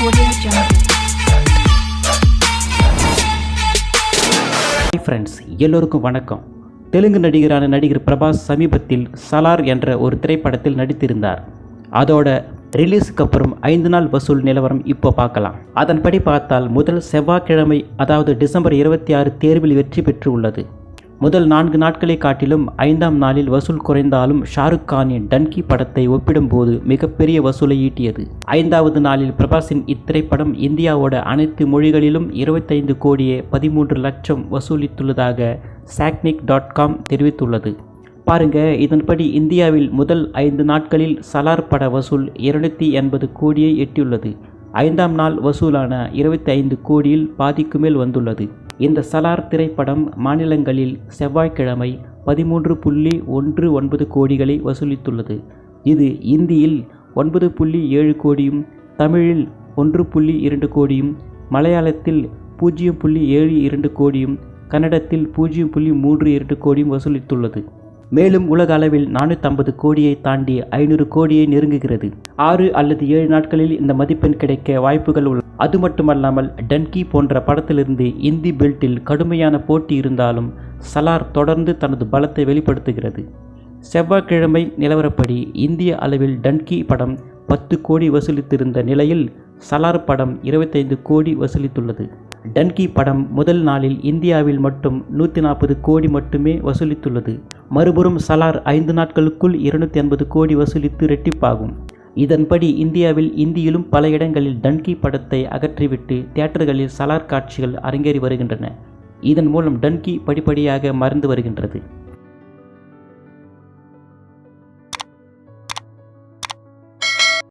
Audio Jungle. Hi friends, எல்லோருக்கும் வணக்கம். தெலுங்கு நடிகரான நடிகர் பிரபாஸ் சமீபத்தில் சலார் என்ற ஒரு திரைப்படத்தில் நடித்திருந்தார். அதோட ரிலீஸுக்கு அப்புறம் 5 நாள் வசூல் நிலவரம் இப்போ பார்க்கலாம். அதன்படி பார்த்தால் முதல் செவ்வாய்க்கிழமை அதாவது டிசம்பர் 26 தேர்வில் வெற்றி பெற்று உள்ளது. முதல் 4 நாட்களை காட்டிலும் 5ஆம் நாளில் வசூல் குறைந்தாலும் ஷாருக் கானின் டன்கி படத்தை ஒப்பிடும்போது மிகப்பெரிய வசூலை ஈட்டியது. 5வது நாளில் பிரபாஸின் இத்திரைப்படம் இந்தியாவோட அனைத்து மொழிகளிலும் 25 கோடியே 13 லட்சம் வசூலித்துள்ளதாக Sacknic.com தெரிவித்துள்ளது. பாருங்க, இதன்படி இந்தியாவில் முதல் 5 நாட்களில் சலார் பட வசூல் 280 கோடியை எட்டியுள்ளது. 5ஆம் நாள் வசூலான 25 கோடியில் பாதிக்கு மேல் வந்துள்ளது. இந்த சலார் திரைப்படம் மாநிலங்களில் செவ்வாய்க்கிழமை 13.19 கோடிகளை வசூலித்துள்ளது. இது இந்தியில் 9.7 கோடியும், தமிழில் 1.2 கோடியும், மலையாளத்தில் 0.72 கோடியும், கன்னடத்தில் 0.32 கோடியும் வசூலித்துள்ளது. மேலும் உலக அளவில் 450 கோடியை தாண்டி 500 கோடியை நெருங்குகிறது. 6 அல்லது 7 நாட்களில் இந்த மதிப்பெண் கிடைக்க வாய்ப்புகள் உள்ளன. அது மட்டுமல்லாமல் டன்கி போன்ற படத்திலிருந்து இந்தி பெல்ட்டில் கடுமையான போட்டி இருந்தாலும் சலார் தொடர்ந்து தனது பலத்தை வெளிப்படுத்துகிறது. செவ்வாய்க்கிழமை நிலவரப்படி இந்திய அளவில் டன்கி படம் 10 கோடி வசூலித்திருந்த நிலையில் சலார் படம் 25 கோடி வசூலித்துள்ளது. டன்கி படம் முதல் நாளில் இந்தியாவில் மட்டும் 140 கோடி மட்டுமே வசூலித்துள்ளது. மறுபுறம் சலார் 5 நாட்களுக்குள் 280 கோடி வசூலித்து ரெட்டிப்பாகும். இதன்படி இந்தியாவில் இந்தியிலும் பல இடங்களில் டன்கி படத்தை அகற்றிவிட்டு தியேட்டர்களில் சலார் காட்சிகள் அரங்கேறி வருகின்றன. இதன் மூலம் டன்கி படிப்படியாக மறைந்து வருகின்றது.